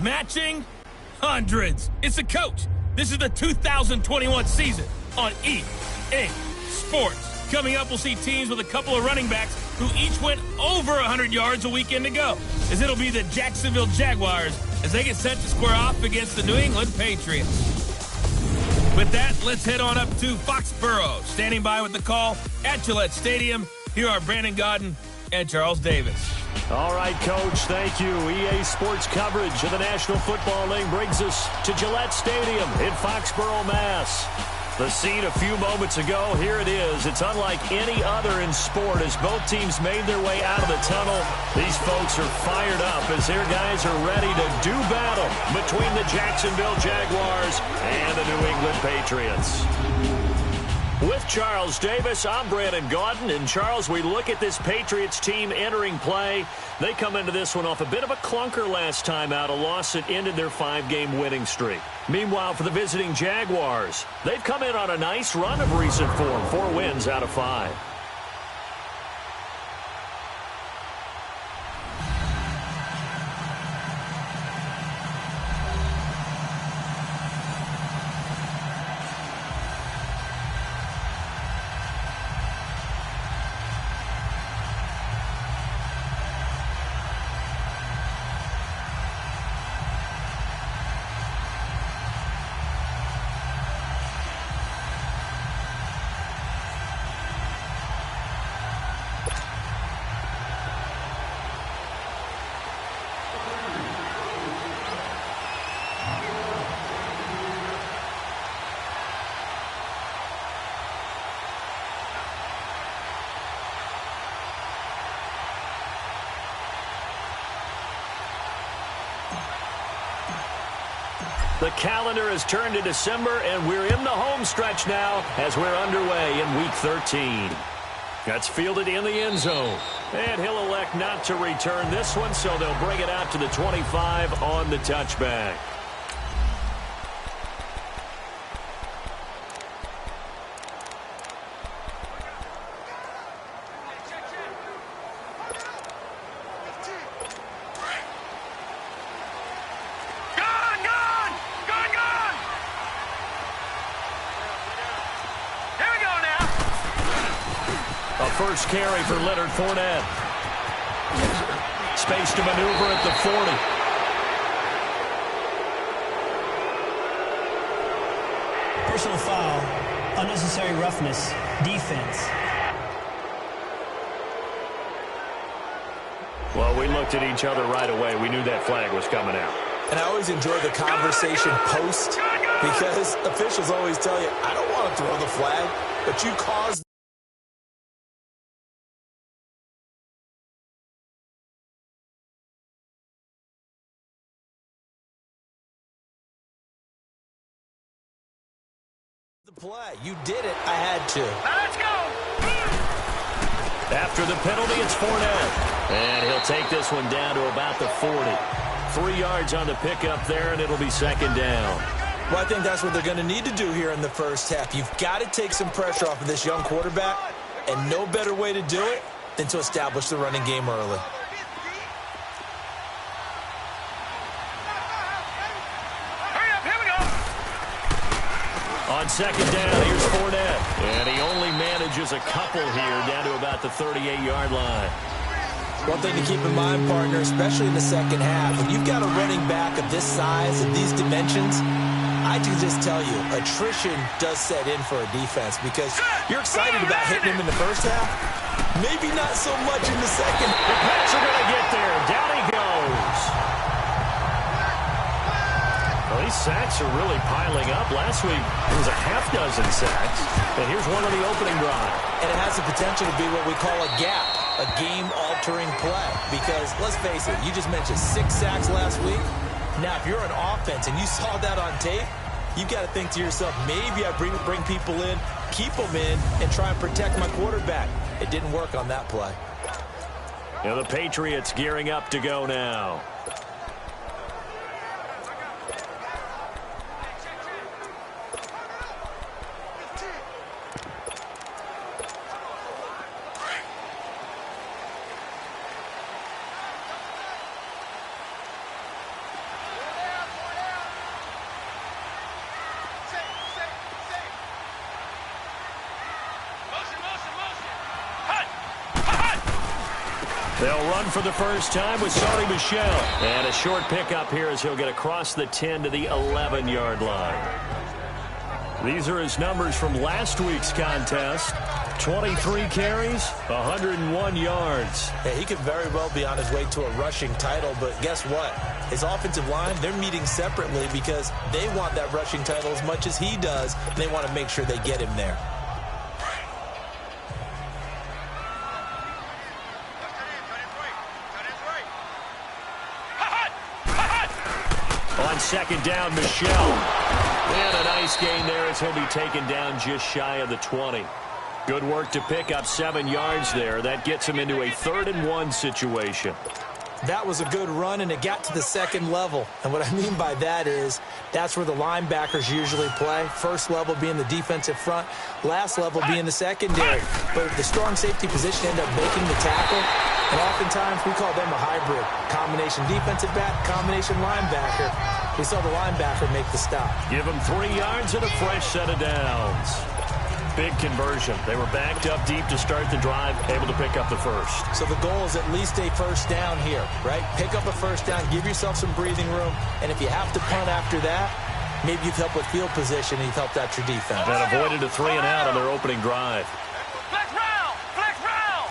matching hundreds. It's the coach. This is the 2021 season on EA Sports. Coming up, we'll see teams with a couple of running backs who each went over 100 yards a weekend ago, as it'll be the Jacksonville Jaguars as they get set to square off against the New England Patriots. With that, let's head on up to Foxborough. Standing by with the call at Gillette Stadium, here are Brandon Gaudin and Charles Davis. All right, Coach, thank you. EA Sports coverage of the National Football League brings us to Gillette Stadium in Foxborough, Mass. The scene a few moments ago, here it is. It's unlike any other in sport as both teams made their way out of the tunnel. These folks are fired up as their guys are ready to do battle between the Jacksonville Jaguars and the New England Patriots. With Charles Davis, I'm Brandon Gaudin. And Charles, we look at this Patriots team entering play. They come into this one off a bit of a clunker last time out, a loss that ended their 5-game winning streak. Meanwhile, for the visiting Jaguars, they've come in on a nice run of recent form, 4 wins out of 5. The calendar has turned to December, and we're in the home stretch now as we're underway in Week 13. That's fielded in the end zone. And he'll elect not to return this one, so they'll bring it out to the 25 on the touchback. First carry for Leonard Fournette. Space to maneuver at the 40. Personal foul, unnecessary roughness, defense. Well, we looked at each other right away. We knew that flag was coming out. And I always enjoy the conversation post because officials always tell you, I don't want to throw the flag, but you caused the play. You did it. I had to. Now let's go. After the penalty, it's Fournette. And he'll take this one down to about the 40. 3 yards on the pickup there, and it'll be second down. Well, I think that's what they're going to need to do here in the first half. You've got to take some pressure off of this young quarterback, and no better way to do it than to establish the running game early. On second down, here's Fournette. And he only manages a couple here down to about the 38-yard line. One thing to keep in mind, partner, especially in the second half, when you've got a running back of this size and these dimensions, I can just tell you, attrition does set in for a defense because you're excited about hitting him in the first half. Maybe not so much in the second. The Pats are going to get there. Down he goes. Well, these sacks are really piling up. Last week, it was a half-dozen sacks. And here's one on the opening drive. And it has the potential to be what we call a gap, a game-altering play. Because, let's face it, you just mentioned 6 sacks last week. Now, if you're an offense and you saw that on tape, you've got to think to yourself, maybe I bring people in, keep them in, and try and protect my quarterback. It didn't work on that play. And the Patriots gearing up to go now. They'll run for the first time with Sony Michel. And a short pickup here as he'll get across the 10 to the 11-yard line. These are his numbers from last week's contest. 23 carries, 101 yards. Yeah, he could very well be on his way to a rushing title, but guess what? His offensive line, they're meeting separately because they want that rushing title as much as he does, and they want to make sure they get him there. On second down, Michel. And a nice gain there as he'll be taken down just shy of the 20. Good work to pick up 7 yards there. That gets him into a 3rd-and-1 situation. That was a good run, and it got to the second level. And what I mean by that is that's where the linebackers usually play. First level being the defensive front, last level being the secondary. But the strong safety position ended up making the tackle, and oftentimes we call them a hybrid. Combination defensive back, combination linebacker. We saw the linebacker make the stop. Give him 3 yards and a fresh set of downs. Big conversion. They were backed up deep to start the drive, able to pick up the first. So the goal is at least a first down here, right? Pick up a first down, give yourself some breathing room, and if you have to punt after that, maybe you've helped with field position and you've helped out your defense. And avoided a 3-and-out on their opening drive. Flex round! Flex round!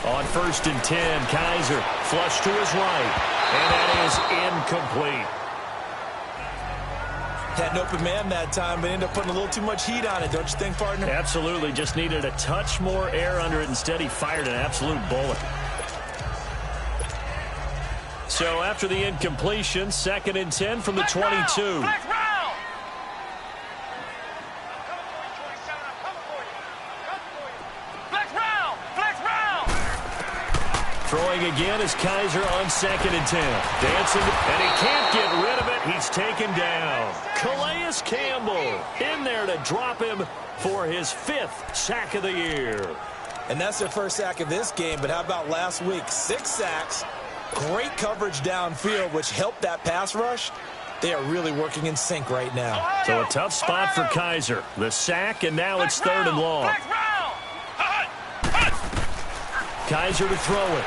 On 1st and 10, Kaiser flush to his right, and that is incomplete. Had an open man that time, but ended up putting a little too much heat on it, don't you think, partner? Absolutely. Just needed a touch more air under it. Instead, he fired an absolute bullet. So after the incompletion, 2nd and 10 from the 22. Throwing again is Kaiser on 2nd and 10. Dancing, and he can't get rid of it. He's taken down. Calais Campbell in there to drop him for his 5th sack of the year. And that's their first sack of this game, but how about last week? 6 sacks, great coverage downfield, which helped that pass rush. They are really working in sync right now. So a tough spot for Kaiser. The sack, and now it's 3rd and long. Kaiser to throw it.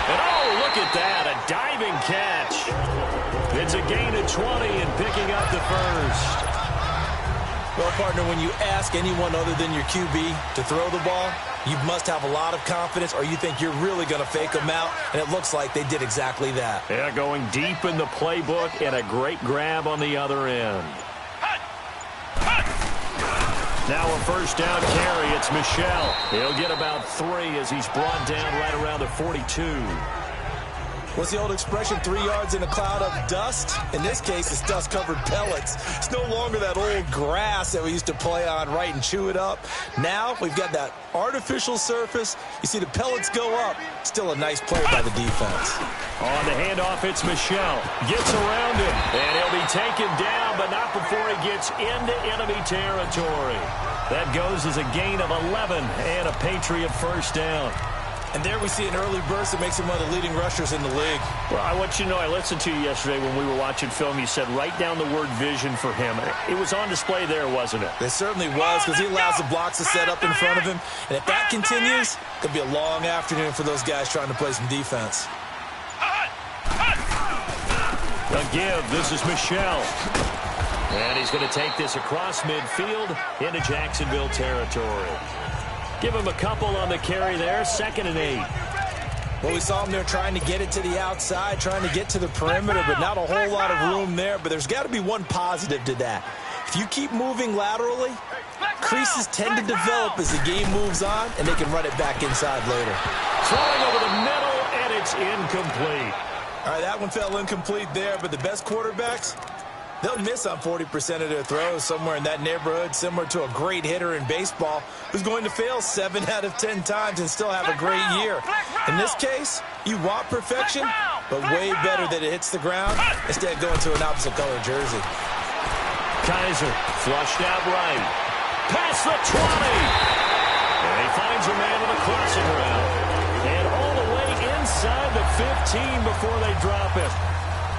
And oh, look at that, a diving catch. It's a gain of 20 and picking up the first. Well, partner, when you ask anyone other than your QB to throw the ball, you must have a lot of confidence or you think you're really going to fake them out, and it looks like they did exactly that. Yeah, going deep in the playbook and a great grab on the other end. Now a first down carry. It's Michel. He'll get about 3 as he's brought down right around the 42. What's the old expression, 3 yards in a cloud of dust? In this case, it's dust-covered pellets. It's no longer that old grass that we used to play on, right, and chew it up. Now we've got that artificial surface. You see the pellets go up. Still a nice play by the defense. On the handoff, it's Michel. Gets around him, and he'll be taken down, but not before he gets into enemy territory. That goes as a gain of 11 and a Patriot first down. And there we see an early burst that makes him one of the leading rushers in the league. Well, I want you to know, I listened to you yesterday when we were watching film. You said write down the word vision for him. It was on display there, wasn't it? It certainly was, because he allows the blocks to set up in front of him. And if that continues, it could be a long afternoon for those guys trying to play some defense. A give. This is Michel. And he's going to take this across midfield into Jacksonville territory. Give him a couple on the carry there. 2nd and 8. Well, we saw him there trying to get it to the outside, trying to get to the perimeter, but not a whole lot of room there. But there's got to be one positive to that. If you keep moving laterally, creases tend to develop as the game moves on, and they can run it back inside later. Throwing over the middle, and it's incomplete. All right, that one fell incomplete there, but the best quarterbacks, they'll miss on 40% of their throws, somewhere in that neighborhood, similar to a great hitter in baseball who's going to fail 7 out of 10 times and still have a great year. In this case, you want perfection, but way better that it hits the ground instead of going to an opposite color jersey. Kaiser flushed out right. Past the 20. And he finds a man on the crossing route. And all the way inside the 15 before they drop him.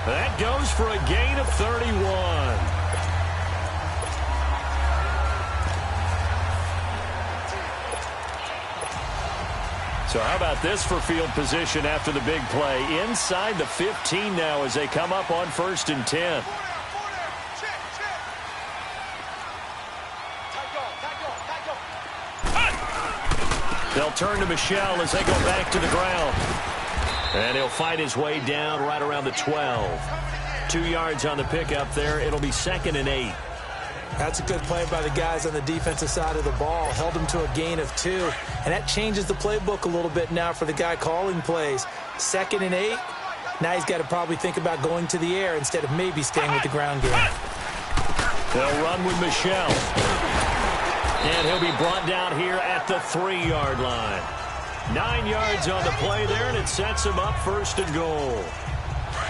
That goes for a gain of 31. So how about this for field position after the big play? Inside the 15 now as they come up on 1st and 10. They'll turn to Michel as they go back to the ground. And he'll fight his way down right around the 12. 2 yards on the pickup there. It'll be 2nd and 8. That's a good play by the guys on the defensive side of the ball. Held him to a gain of 2. And that changes the playbook a little bit now for the guy calling plays. 2nd and 8. Now he's got to probably think about going to the air instead of maybe staying with the ground game. They'll run with Michel. And he'll be brought down here at the 3-yard line. 9 yards on the play there, and it sets him up 1st and goal.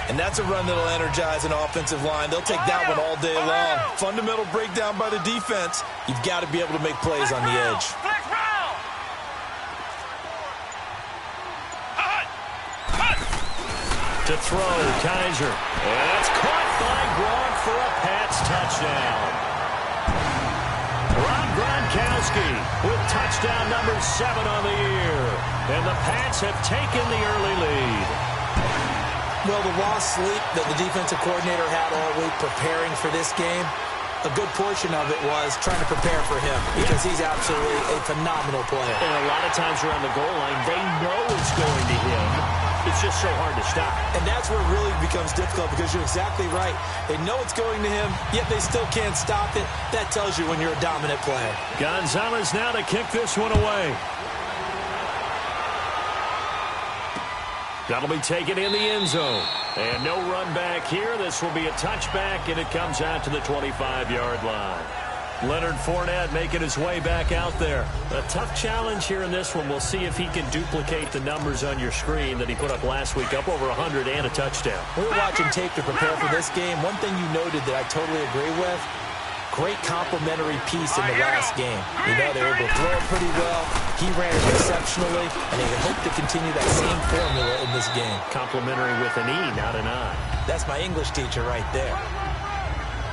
And that's a run that'll energize an offensive line. They'll take that one all day long. Fundamental breakdown by the defense. You've got to be able to make plays on the edge. To throw, Kaiser. And that's caught by Gronk for a Pats touchdown. Rob Gronkowski with touchdown number 7 on the year. And the Pats have taken the early lead. Well, the lost sleep that the defensive coordinator had all week preparing for this game, a good portion of it was trying to prepare for him because he's absolutely a phenomenal player. And a lot of times around the goal line, they know it's going to him. It's just so hard to stop. And that's where it really becomes difficult because you're exactly right. They know it's going to him, yet they still can't stop it. That tells you when you're a dominant player. Gonzalez now to kick this one away. That'll be taken in the end zone. And no run back here. This will be a touchback, and it comes out to the 25-yard line. Leonard Fournette making his way back out there. A tough challenge here in this one. We'll see if he can duplicate the numbers on your screen that he put up last week, up over 100 and a touchdown. We were watching tape to prepare for this game. One thing you noted that I totally agree with, great complimentary piece in the last game. You know, they were able to throw it pretty well. He ran it exceptionally, and they hope to continue that same formula in this game. Complimentary with an E, not an I. That's my English teacher right there.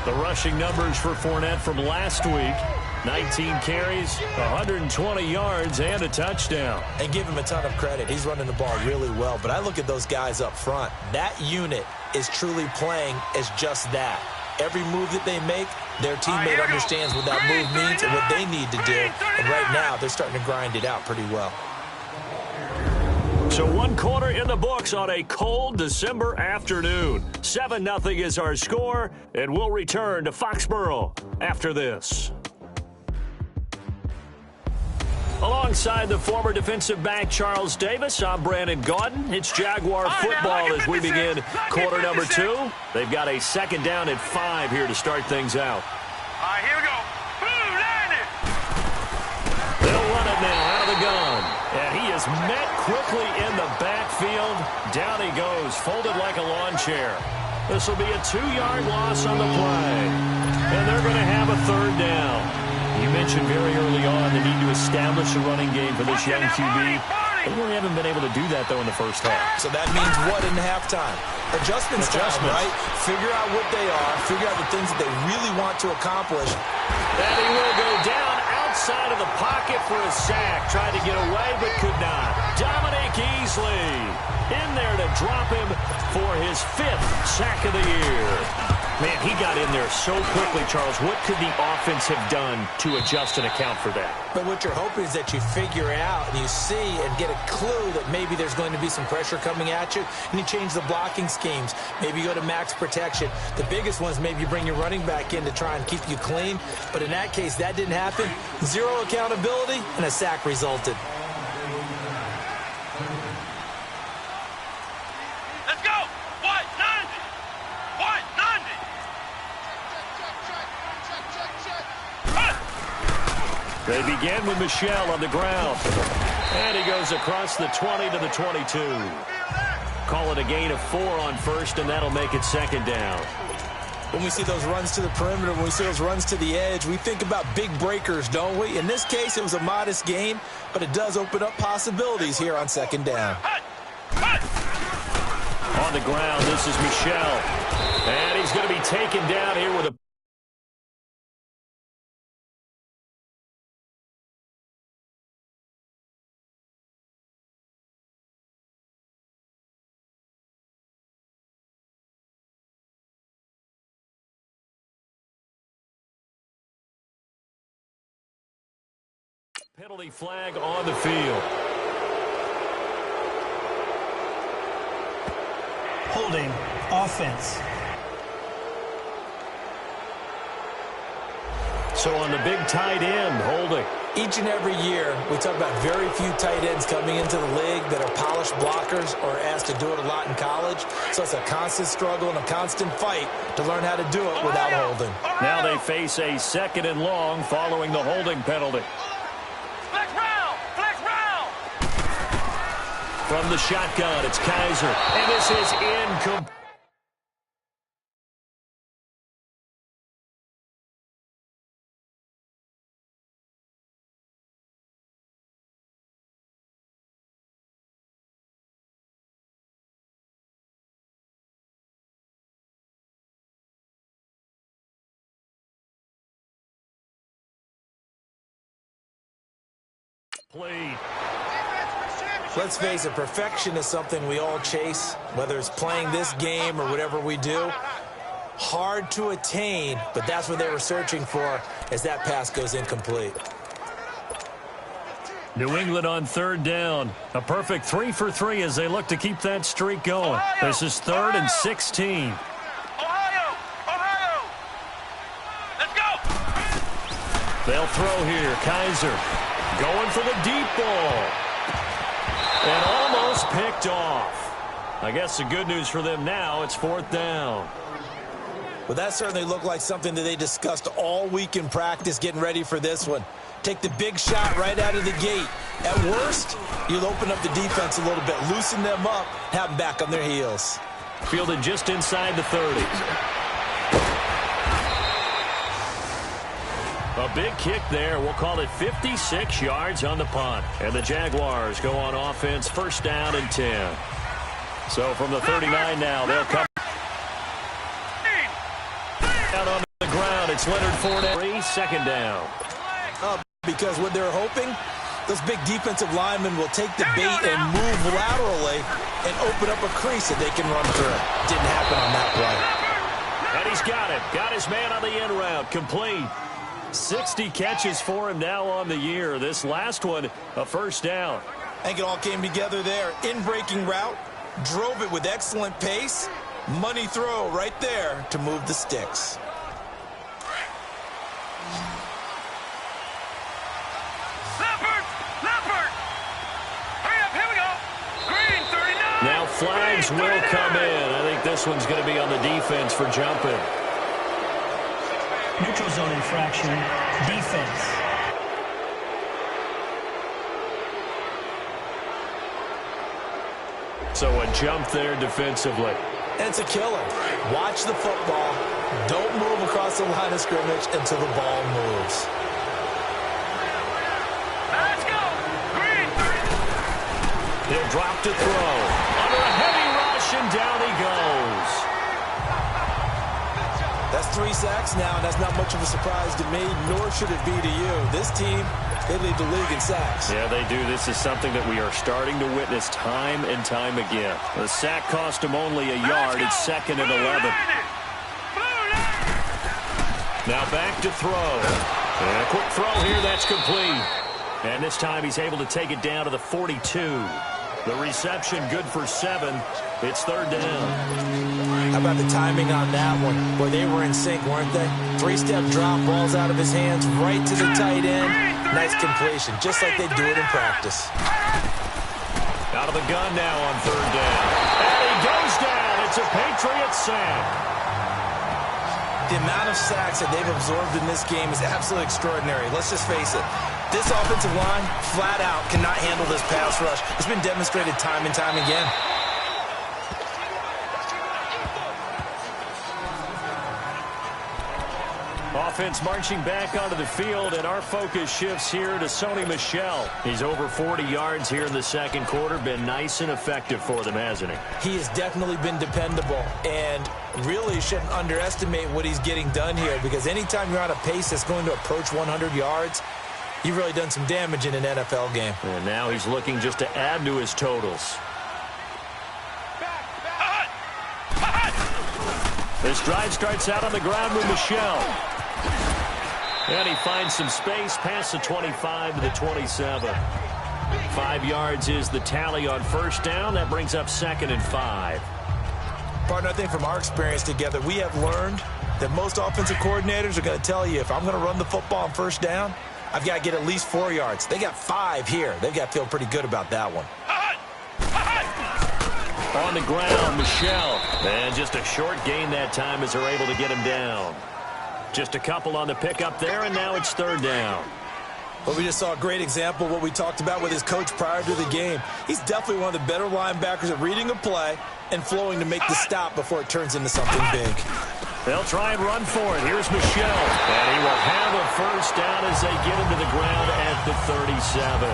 The rushing numbers for Fournette from last week. 19 carries, 120 yards, and a touchdown. And give him a ton of credit. He's running the ball really well. But I look at those guys up front. That unit is truly playing as just that. Every move that they make, their teammate understands what that move means and what they need to do. And right now, they're starting to grind it out pretty well. So 1 quarter in the books on a cold December afternoon. 7-0 is our score, and we'll return to Foxborough after this. Alongside the former defensive back Charles Davis, I'm Brandon Gaudin. It's Jaguar football as we begin quarter number 2. They've got a 2nd down and 5 here to start things out. All right, here we go. Boom, landed. They'll run it now out of the gun. And he is met quickly in the backfield. Down he goes, folded like a lawn chair. This will be a 2-yard loss on the play. And they're going to have a 3rd down. You mentioned very early on the need to establish a running game for this young QB. They really haven't been able to do that, though, in the first half. So that means what in halftime? Adjustments time, right? Figure out what they are. Figure out the things that they really want to accomplish. And he will go down outside of the pocket for a sack. Tried to get away, but could not. Dominic Easley in there to drop him for his 5th sack of the year. Man, he got in there so quickly, Charles. What could the offense have done to adjust and account for that? But what you're hoping is that you figure out and you see and get a clue that maybe there's going to be some pressure coming at you, and you change the blocking schemes. Maybe you go to max protection. The biggest one is maybe you bring your running back in to try and keep you clean. But in that case, that didn't happen. 0 accountability, and a sack resulted. Let's go. What? 90. What? 90. They begin with Michel on the ground. And he goes across the 20 to the 22. Call it a gain of 4 on 1st, and that'll make it 2nd down. When we see those runs to the perimeter, when we see those runs to the edge, we think about big breakers, don't we? In this case, it was a modest gain, but it does open up possibilities here on 2nd down. On the ground, this is Michel. And he's going to be taken down here with a Penalty flag on the field. Holding, offense. So on the big tight end, holding. Each and every year, we talk about very few tight ends coming into the league that are polished blockers or asked to do it a lot in college. So it's a constant struggle and a constant fight to learn how to do it without holding. Now they face a 2nd and long following the holding penalty. Flex round! Flex round! From the shotgun, it's Kaiser. And this is incomplete. Played. Let's face it, perfection is something we all chase, whether it's playing this game or whatever we do. Hard to attain, but that's what they were searching for as that pass goes incomplete. New England on 3rd down. A perfect 3 for 3 as they look to keep that streak going. This is 3rd and 16. Ohio! Ohio! Let's go! They'll throw here. Kaiser going for the deep ball. And almost picked off. I guess the good news for them now, it's 4th down. Well, that certainly looked like something that they discussed all week in practice getting ready for this one. Take the big shot right out of the gate. At worst, you'll open up the defense a little bit, loosen them up, have them back on their heels. Fielded just inside the 30. A big kick there. We'll call it 56 yards on the punt. And the Jaguars go on offense, 1st down and 10. So from the 39 now, they'll come out on the ground. It's Leonard Fournette, 2nd down. Because what they're hoping, those big defensive linemen will take the bait and move laterally and open up a crease that they can run through. Didn't happen on that play. And he's got it. Got his man on the end route. Complete. 60 catches for him now on the year. This last one, a 1st down. I think it all came together there. In-breaking route, drove it with excellent pace. Money throw right there to move the sticks. Now flags will come in. I think this one's going to be on the defense for jumping. Neutral zone infraction, defense. So a jump there defensively. And it's a killer. Watch the football. Don't move across the line of scrimmage until the ball moves. Let's go! Green! He'll drop to throw. Under a heavy rush, and down he goes. That's 3 sacks now, and that's not much of a surprise to me, nor should it be to you. This team, they lead the league in sacks. Yeah, they do. This is something that we are starting to witness time and time again. The sack cost him only a yard. It's 2nd and 11. Now back to throw. And a quick throw here, that's complete. And this time he's able to take it down to the 42. The reception good for 7. It's 3rd down. How about the timing on that one? Boy, they were in sync, weren't they? 3-step drop, balls out of his hands, right to the tight end. Nice completion, just like they do it in practice. Out of the gun now on 3rd down. And he goes down. It's a Patriot sack. The amount of sacks that they've absorbed in this game is absolutely extraordinary. Let's just face it. This offensive line, flat out, cannot handle this pass rush. It's been demonstrated time and time again. Offense marching back onto the field, and our focus shifts here to Sony Michel. He's over 40 yards here in the 2nd quarter. Been nice and effective for them, hasn't he? He has definitely been dependable, and really shouldn't underestimate what he's getting done here, because anytime you're on a pace that's going to approach 100 yards, you've really done some damage in an NFL game. And now he's looking just to add to his totals. This drive starts out on the ground with Michel. And he finds some space past the 25 to the 27. 5 yards is the tally on first down. That brings up 2nd and 5. Partner, I think from our experience together, we have learned that most offensive coordinators are going to tell you, if I'm going to run the football on first down, I've got to get at least 4 yards. They got 5 here. They've got to feel pretty good about that one. On the ground, Michelle. And just a short gain that time as they're able to get him down. Just a couple on the pickup there, and now it's 3rd down. But we just saw a great example of what we talked about with his coach prior to the game. He's definitely one of the better linebackers at reading a play and flowing to make the stop before it turns into something big. They'll try and run for it. Here's Michelle. And he will have a first down as they get him to the ground at the 37.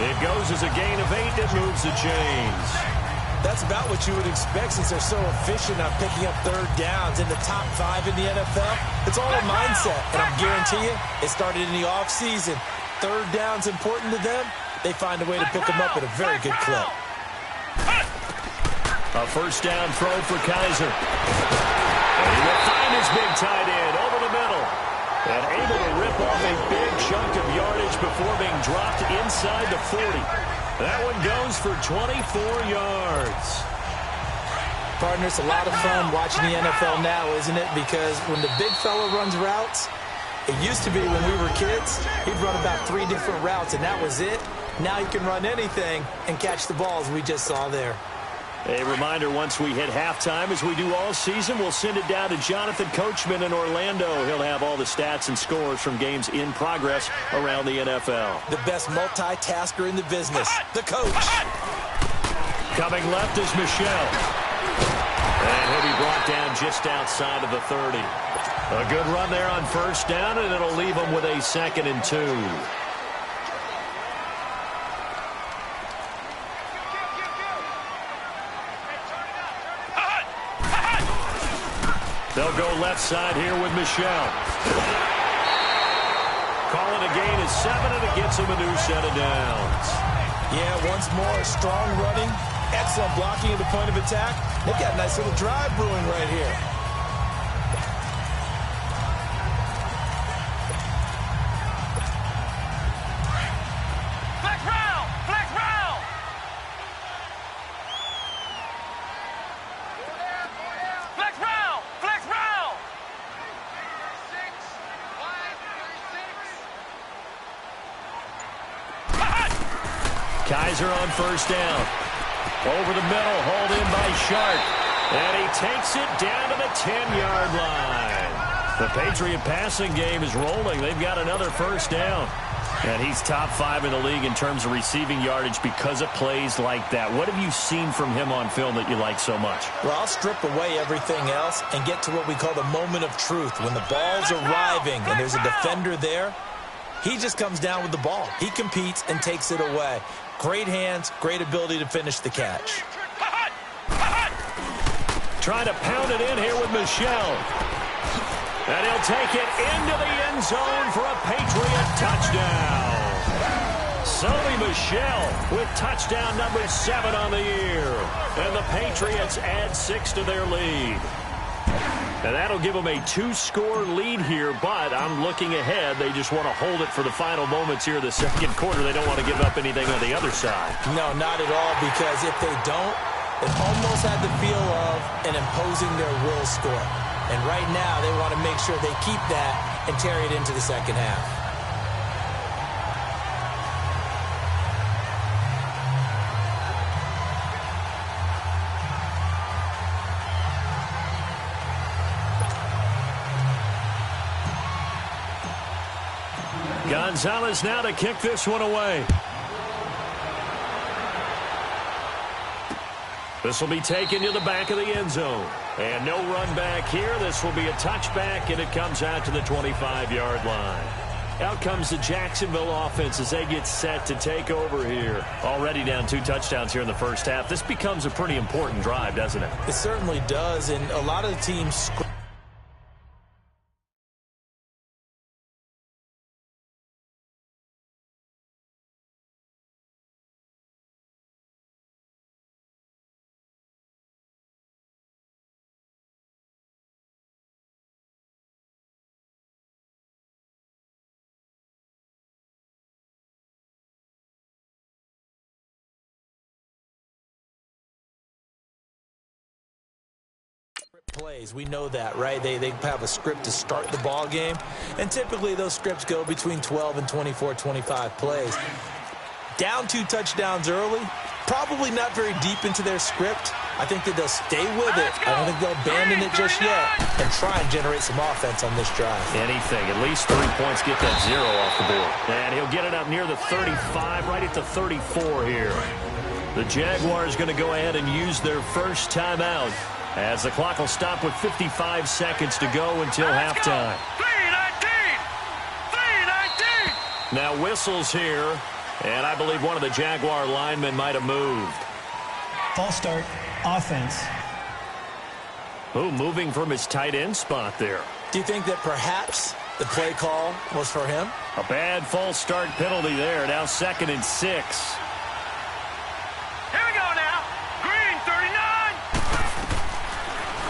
It goes as a gain of 8. It moves the chains. That's about what you would expect since they're so efficient on picking up 3rd downs in the top 5 in the NFL. It's all a mindset, and I guarantee you, it started in the offseason. 3rd down's important to them. They find a way to pick them up at a very good clip. A first down throw for Kaiser. And he will find his big tight end over the middle. And able to rip off a big chunk of yardage before being dropped inside the 40. That one goes for 24 yards. Partner, it's a lot of fun watching the NFL now, isn't it? Because when the big fella runs routes, it used to be when we were kids, he'd run about 3 different routes, and that was it. Now he can run anything and catch the balls we just saw there. A reminder, once we hit halftime, as we do all season, we'll send it down to Jonathan Coachman in Orlando. He'll have all the stats and scores from games in progress around the NFL. The best multitasker in the business, the coach. Coming left is Michelle. And he'll be brought down just outside of the 30. A good run there on first down, and it'll leave him with a 2nd and 2. They'll go left side here with Michelle. Calling a gain of 7, and it gets him a new set of downs. Yeah, once more, strong running, excellent blocking at the point of attack. They've got a nice little drive brewing right here. Flex round! Flex round! Flex round! Flex round! 6, 5, 3, 6. Kaiser on first down. Over the middle, hauled in by Sharp. And he takes it down to the 10-yard line. The Patriot passing game is rolling. They've got another first down. And he's top 5 in the league in terms of receiving yardage because of plays like that. What have you seen from him on film that you like so much? Well, I'll strip away everything else and get to what we call the moment of truth. When the ball's arriving and there's a defender there, he just comes down with the ball. He competes and takes it away. Great hands, great ability to finish the catch. Trying to pound it in here with Michelle. And he'll take it into the end zone for a Patriot touchdown. Sony Michel with touchdown number 7 on the year. And the Patriots add 6 to their lead. And that'll give them a 2-score lead here, but I'm looking ahead. They just want to hold it for the final moments here of the second quarter. They don't want to give up anything on the other side. No, not at all, because if they don't, it almost had the feel of an imposing their will score. And right now, they want to make sure they keep that and carry it into the second half. Gonzalez now to kick this one away. This will be taken to the back of the end zone. And no run back here. This will be a touchback, and it comes out to the 25-yard line. Out comes the Jacksonville offense as they get set to take over here. Already down 2 touchdowns here in the first half. This becomes a pretty important drive, doesn't it? It certainly does, and a lot of the teams plays. We know that, right? They have a script to start the ball game, and typically those scripts go between 12 and 24, 25 plays. Down 2 touchdowns early, probably not very deep into their script. I think that they'll stay with it. I don't think they'll abandon it just yet and try and generate some offense on this drive. Anything. At least 3 points, get that 0 off the board. And he'll get it up near the 35, right at the 34 here. The Jaguars going to go ahead and use their first timeout as the clock will stop with 55 seconds to go until halftime. 3:19. Now whistles here, and I believe one of the Jaguar linemen might have moved. False start, offense. Oh, moving from his tight end spot there. Do you think that perhaps the play call was for him? A bad false start penalty there. Now 2nd and 6. Here we go now. Green, 39.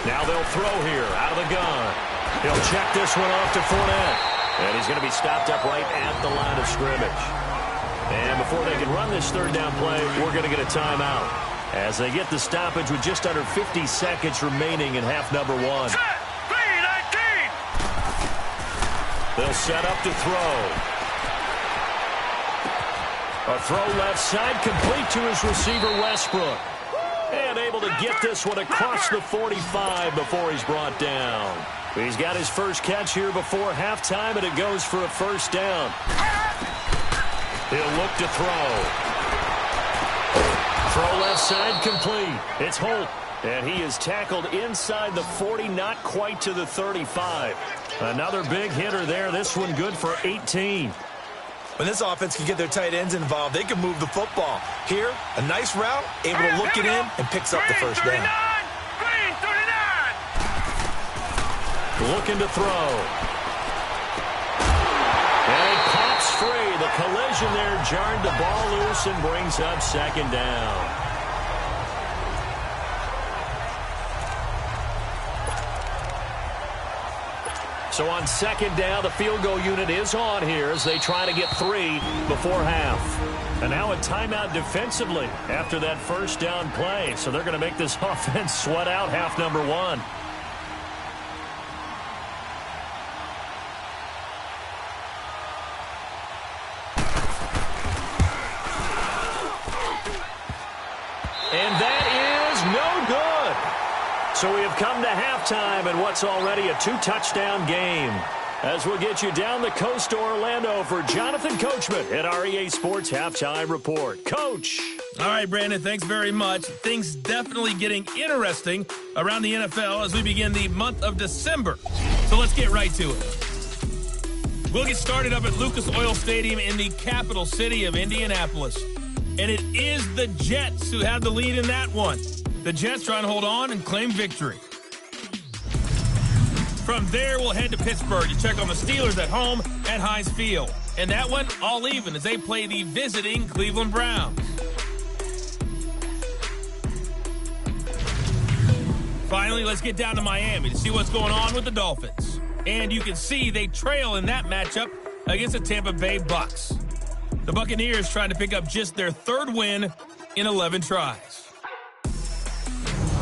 Now they'll throw here out of the gun. He'll check this one off to Fournette. And he's going to be stopped up right at the line of scrimmage. And before they can run this 3rd down play, we're going to get a timeout as they get the stoppage with just under 50 seconds remaining in half number 1. Set. 3:19. They'll set up to throw. A throw left side, complete to his receiver, Westbrook. And able to get this one across the 45 before he's brought down. He's got his first catch here before halftime, and it goes for a 1st down. He'll look to throw. Throw left side, complete. It's Holt, and he is tackled inside the 40, not quite to the 35. Another big hitter there. This one good for 18. When this offense can get their tight ends involved, they can move the football. Here, a nice route, able to look it in, and picks up the first down. Green, 39. Looking to throw. And it pops free. The collision there jarred the ball loose and brings up 2nd down. So on 2nd down, the field goal unit is on here as they try to get 3 before half. And now a timeout defensively after that 1st down play. So they're going to make this offense sweat out half number 1. And that is no good. So we have come to halftime in what's already a 2-touchdown game. As we'll get you down the coast to Orlando for Jonathan Coachman at our EA Sports Halftime Report. Coach. All right, Brandon, thanks very much. Things definitely getting interesting around the NFL as we begin the month of December. So let's get right to it. We'll get started up at Lucas Oil Stadium in the capital city of Indianapolis. And it is the Jets who have the lead in that one. The Jets trying to hold on and claim victory. From there, we'll head to Pittsburgh to check on the Steelers at home at Heinz Field. And that one, all even as they play the visiting Cleveland Browns. Finally, let's get down to Miami to see what's going on with the Dolphins. And you can see they trail in that matchup against the Tampa Bay Bucks. The Buccaneers trying to pick up just their 3rd win in 11 tries.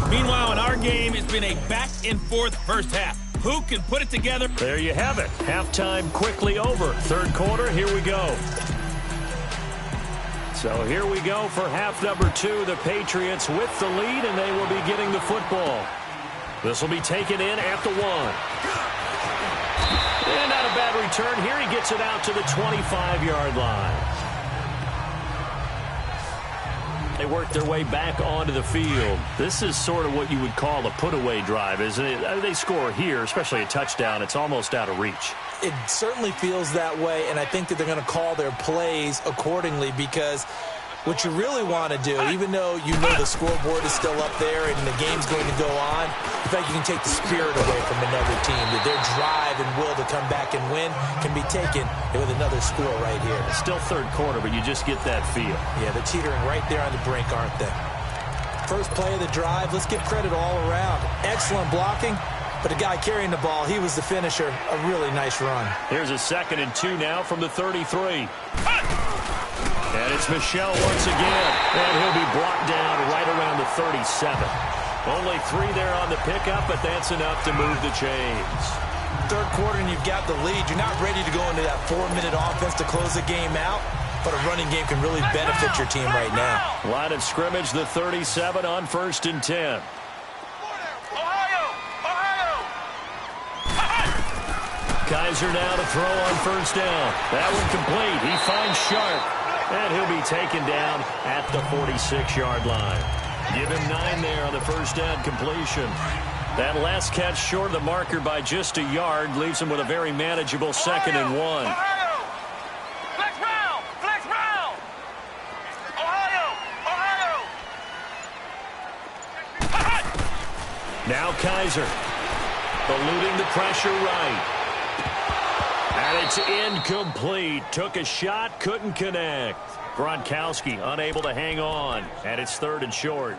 Meanwhile, in our game, it's been a back-and-forth first half. Who can put it together? There you have it. Halftime quickly over. 3rd quarter, here we go. So here we go for half number 2. The Patriots with the lead, and they will be getting the football. This will be taken in at the 1. And not a bad return. Here he gets it out to the 25-yard line. They work their way back onto the field. This is sort of what you would call a put-away drive, isn't it? They score here, especially a touchdown. It's almost out of reach. It certainly feels that way, and I think that they're going to call their plays accordingly because what you really want to do, even though you know the scoreboard is still up there and the game's going to go on, in fact, you can take the spirit away from another team, that their drive and will to come back and win can be taken with another score right here. It's still 3rd quarter, but you just get that feel. Yeah, they're teetering right there on the brink, aren't they? First play of the drive, let's give credit all around. Excellent blocking, but the guy carrying the ball, he was the finisher. A really nice run. Here's a 2nd and 2 now from the 33. And it's Michel once again, and he'll be brought down right around the 37. Only 3 there on the pickup, but that's enough to move the chains. Third quarter and you've got the lead. You're not ready to go into that 4-minute offense to close the game out, but a running game can really benefit your team right now. Line of scrimmage, the 37 on 1st and 10. Kaiser now to throw on 1st down. That one complete. He finds Sharp, and he'll be taken down at the 46-yard line. Give him 9 there on the 1st down completion. That last catch short of the marker by just a yard leaves him with a very manageable 2nd and 1. Flex round! Flex round! Ohio! Now Kaiser eluding the pressure right. And it's incomplete. Took a shot, couldn't connect. Gronkowski unable to hang on. And it's 3rd and short.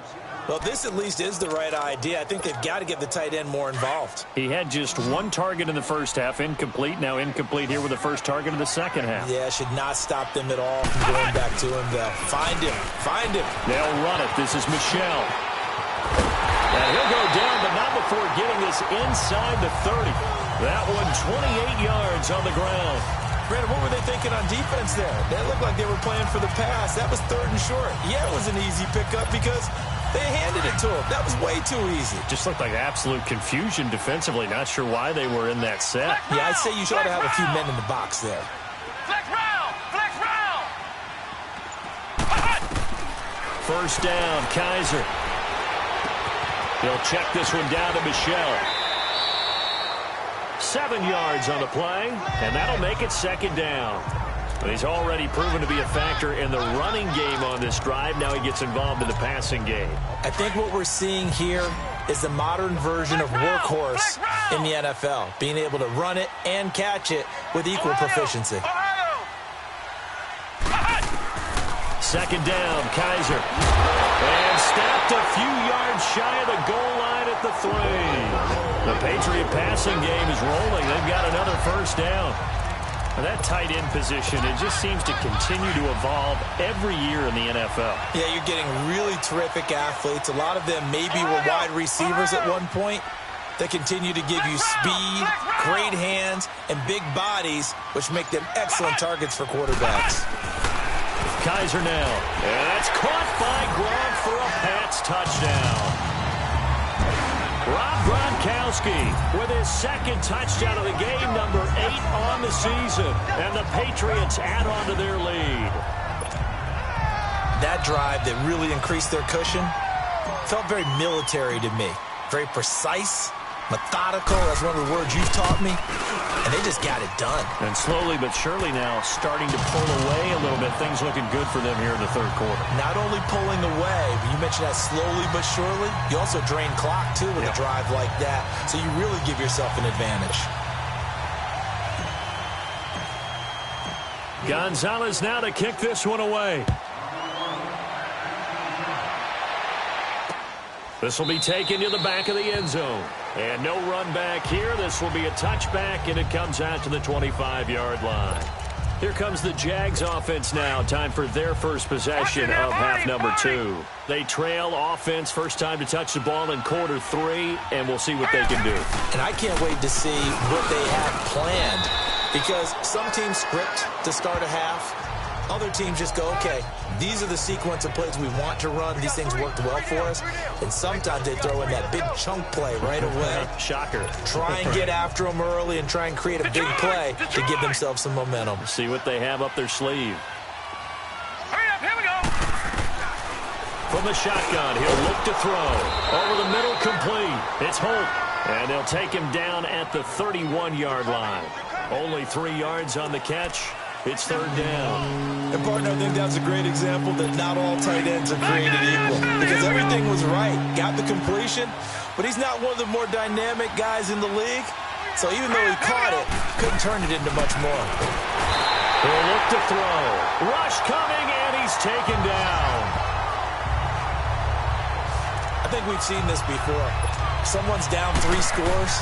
Well, this at least is the right idea. I think they've got to get the tight end more involved. He had just 1 target in the first half. Incomplete. Now incomplete here with the first target of the second half. Yeah, should not stop them at all from going back to him, though. Find him. Find him. They'll run it. This is Michel. And he'll go down, but not before getting this inside the 30. That one 28 yards on the ground. Brandon, what were they thinking on defense there? They looked like they were playing for the pass. That was 3rd and short. Yeah, it was an easy pickup because they handed it to him. That was way too easy. Just looked like absolute confusion defensively. Not sure why they were in that set. Yeah, I'd say you should have a few men in the box there. Flex round! Flex round! 1st down, Kaiser. He'll check this one down to Michel. 7 yards on the play, and that'll make it 2nd down. But he's already proven to be a factor in the running game on this drive. Now he gets involved in the passing game. I think what we're seeing here is the modern version of workhorse in the NFL, being able to run it and catch it with equal proficiency. 2nd down, Kaiser. And snapped a few yards shy of the goal line at the 3. The Patriot passing game is rolling. They've got another 1st down. That tight end position, it just seems to continue to evolve every year in the NFL. Yeah, you're getting really terrific athletes. A lot of them maybe were wide receivers at one point. They continue to give you speed, great hands, and big bodies, which make them excellent targets for quarterbacks. Kaiser now. And that's caught by Gronk for a Pats touchdown. Rob Gronkowski with his 2nd touchdown of the game, number 8 on the season. And the Patriots add on to their lead. That drive that really increased their cushion felt very military to me. Very precise, methodical. That's one of the words you've taught me. And they just got it done. And slowly but surely now starting to pull away a little bit. Things looking good for them here in the 3rd quarter. Not only pulling away, but you mentioned that slowly but surely. You also drain clock, too, with a drive like that. So you really give yourself an advantage. Gonzalez now to kick this one away. This will be taken to the back of the end zone. And no run back here. This will be a touchback, and it comes out to the 25-yard line. Here comes the Jags offense now. Time for their first possession of half number 2. They trail offense, first time to touch the ball in quarter 3, and we'll see what they can do. And I can't wait to see what they have planned, because some teams script to start a half. Other teams just go, okay, these are the sequence of plays we want to run. These things worked well for us. And sometimes they throw in that big chunk play right away. Shocker. Try and get after them early and try and create a big play to give themselves some momentum. See what they have up their sleeve. Hurry up, here we go! From the shotgun, he'll look to throw. Over the middle, complete. It's Holt. And they'll take him down at the 31-yard line. Only 3 yards on the catch. It's 3rd down. And, partner, I think that's a great example that not all tight ends are created equal. Because everything was right. Got the completion, but he's not one of the more dynamic guys in the league. So even though he caught it, couldn't turn it into much more. He'll look to throw. Rush coming, and he's taken down. I think we've seen this before. Someone's down 3 scores.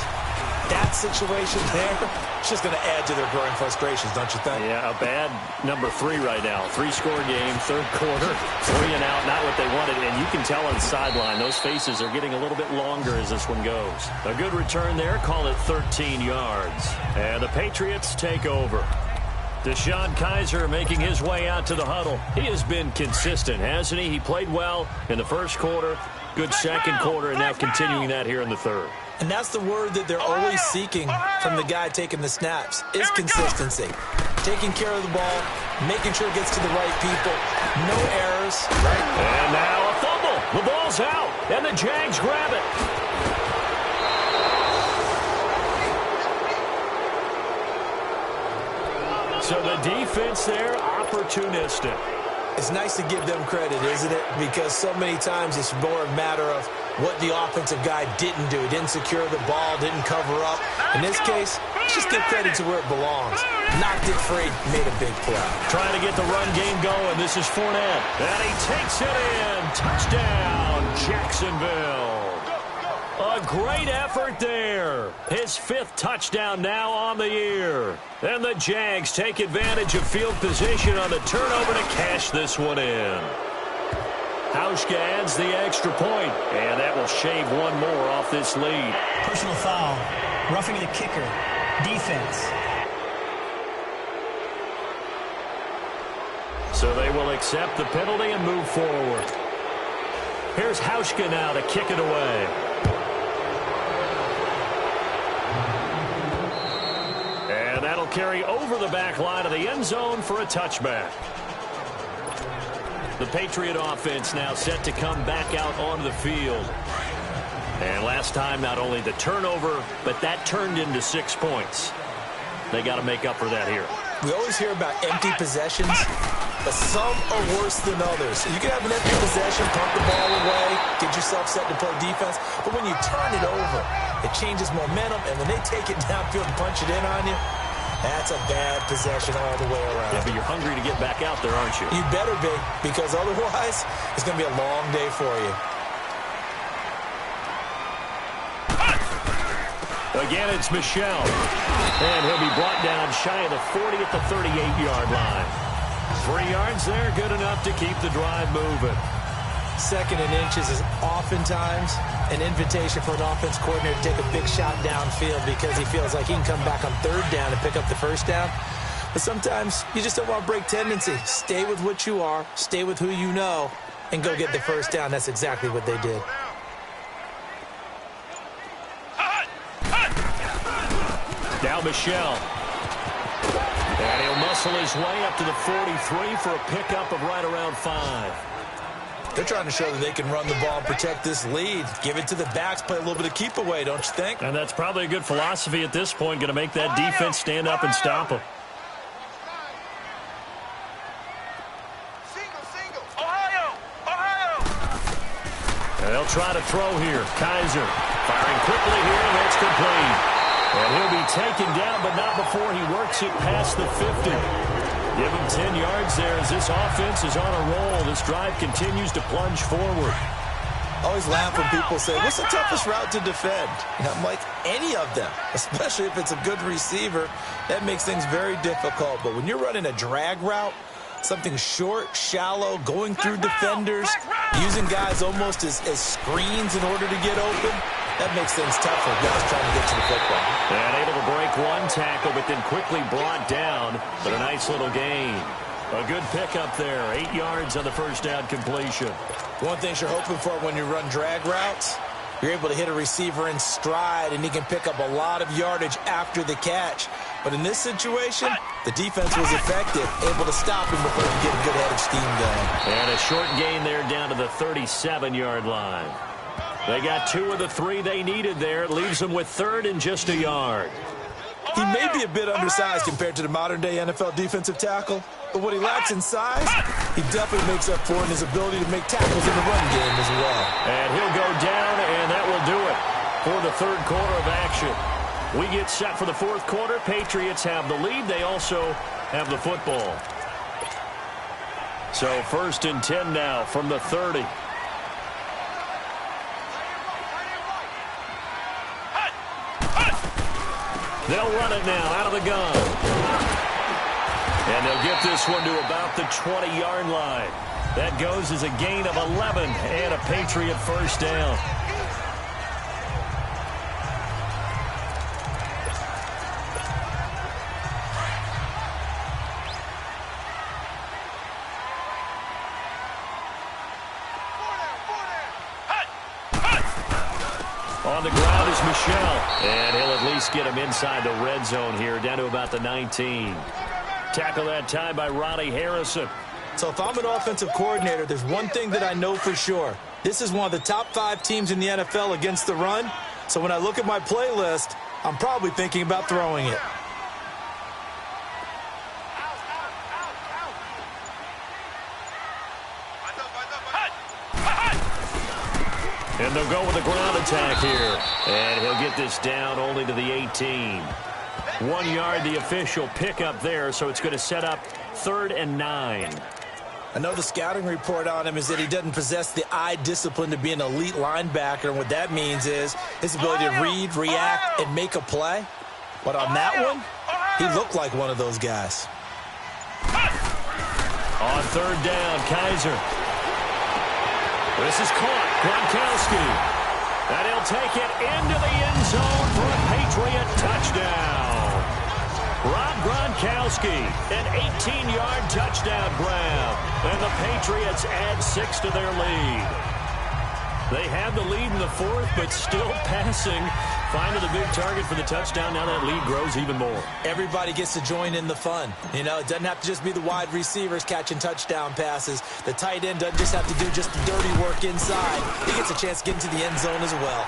that situation there, it's just going to add to their growing frustrations, don't you think? Yeah, a bad number 3 right now. 3-score game, third quarter, 3 and out, not what they wanted. And you can tell on the sideline, those faces are getting a little bit longer as this one goes. A good return there, call it 13 yards. And the Patriots take over. Deshaun Kaiser making his way out to the huddle. He has been consistent, hasn't he? He played well in the first quarter, good second quarter, and now continuing that here in the third. And that's the word that they're always seeking from the guy taking the snaps, is consistency. Taking care of the ball, making sure it gets to the right people, no errors. Right? And now a fumble. The ball's out, and the Jags grab it. So the defense there, opportunistic. It's nice to give them credit, isn't it? Because so many times it's more a matter of what the offensive guy didn't do. He didn't secure the ball, didn't cover up. In this case, just give credit to where it belongs. Knocked it free, made a big play. Trying to get the run game going. This is Fournette. And he takes it in. Touchdown, Jacksonville. A great effort there. His 5th touchdown now on the year. And the Jags take advantage of field position on the turnover to cash this one in. Hauschka adds the extra point, and that will shave one more off this lead. Personal foul. Roughing the kicker. Defense. So they will accept the penalty and move forward. Here's Hauschka now to kick it away. And that'll carry over the back line of the end zone for a touchback. The Patriot offense now set to come back out onto the field. And last time, not only the turnover, but that turned into 6 points. They got to make up for that here. We always hear about empty possessions, but some are worse than others. You can have an empty possession, pump the ball away, get yourself set to play defense, but when you turn it over, it changes momentum, and when they take it downfield and punch it in on you, that's a bad possession all the way around. Yeah, but you're hungry to get back out there, aren't you? You better be, because otherwise, it's going to be a long day for you. Again, it's Michel. And he'll be brought down shy of the 40 at the 38-yard line. 3 yards there, good enough to keep the drive moving. 2nd and inches is oftentimes an invitation for an offense coordinator to take a big shot downfield because he feels like he can come back on 3rd down and pick up the 1st down. But sometimes you just don't want to break tendency. Stay with what you are, stay with who you know, and go get the 1st down. That's exactly what they did. Now Michel. And he'll muscle his way up to the 43 for a pickup of right around 5. They're trying to show that they can run the ball and protect this lead. Give it to the backs, play a little bit of keep away, don't you think? And that's probably a good philosophy at this point, going to make that defense stand up and stop them. And they'll try to throw here. Kaiser firing quickly here, and that's complete. And he'll be taken down, but not before he works it past the 50. Give him 10 yards there as this offense is on a roll. This drive continues to plunge forward. I always laugh when people say, what's the toughest route to defend? And I'm like, any of them, especially if it's a good receiver. That makes things very difficult. But when you're running a drag route, something short, shallow, going through defenders, using guys almost as screens in order to get open, that makes things tough for guys trying to get to the football. And able to break one tackle, but then quickly brought down. But a nice little gain. A good pickup there. 8 yards on the 1st down completion. One thing you're hoping for when you run drag routes, you're able to hit a receiver in stride, and he can pick up a lot of yardage after the catch. But in this situation, the defense was effective, able to stop him before he get a good head of steam going. And a short gain there down to the 37-yard line. They got 2 of the 3 they needed there. It leaves them with 3rd and just a yard. He may be a bit undersized compared to the modern-day NFL defensive tackle, but what he lacks in size, he definitely makes up for in his ability to make tackles in the run game as well. And he'll go down, and that will do it for the 3rd quarter of action. We get set for the 4th quarter. Patriots have the lead. They also have the football. So 1st and 10 now from the 30. They'll run it now out of the gun. And they'll get this one to about the 20-yard line. That goes as a gain of 11 and a Patriot first down. On the ground is Michel, and he'll at least get him inside the red zone here, down to about the 19. Tackle that time by Ronnie Harrison. So if I'm an offensive coordinator, there's one thing that I know for sure. This is one of the top 5 teams in the NFL against the run. So when I look at my playlist, I'm probably thinking about throwing it. And they'll go with a ground attack here. And he'll get this down only to the 18. 1 yard, the official pickup there, so it's going to set up 3rd and 9. I know the scouting report on him is that he doesn't possess the eye discipline to be an elite linebacker, and what that means is his ability to read, react, and make a play. But on that one, he looked like one of those guys. On 3rd down, Kaiser. This is caught. Gronkowski. And he'll take it into the end zone for a Patriot touchdown. Rob Gronkowski, an 18-yard touchdown grab. And the Patriots add 6 to their lead. They have the lead in the 4th, but still passing. Finding the big target for the touchdown. Now that lead grows even more. Everybody gets to join in the fun. You know, it doesn't have to just be the wide receivers catching touchdown passes. The tight end doesn't just have to do just the dirty work inside. He gets a chance to get into the end zone as well.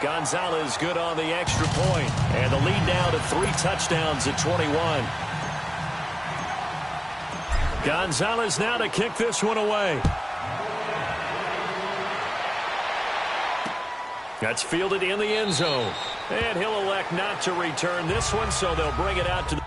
Gonzalez good on the extra point. And the lead now to 3 touchdowns at 21. Gonzalez now to kick this one away. That's fielded in the end zone. And he'll elect not to return this one, so they'll bring it out to the...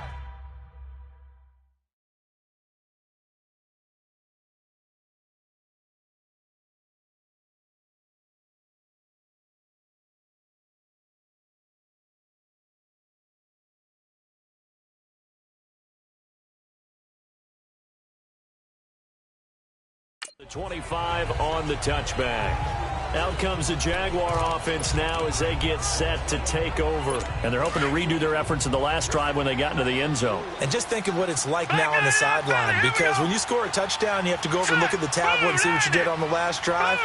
The 25 on the touchback. Out comes the Jaguar offense now as they get set to take over. And they're hoping to redo their efforts in the last drive when they got into the end zone. And just think of what it's like now on the sideline, because when you score a touchdown, you have to go over and look at the tablet and see what you did on the last drive.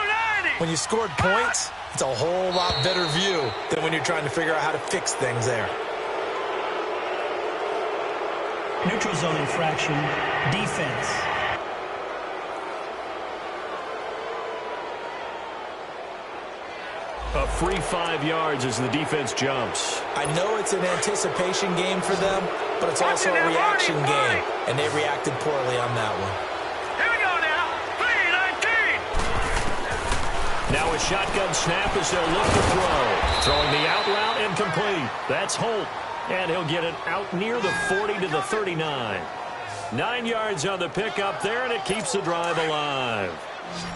When you scored points, it's a whole lot better view than when you're trying to figure out how to fix things there. Neutral zone infraction, defense. A free 5 yards as the defense jumps. I know it's an anticipation game for them, but it's also a reaction game, and they reacted poorly on that one. Here we go now. 3-19. Now a shotgun snap as they'll look to throw. Throwing the out route incomplete. That's Holt, and he'll get it out near the 40 to the 39. 9 yards on the pickup there, and it keeps the drive alive.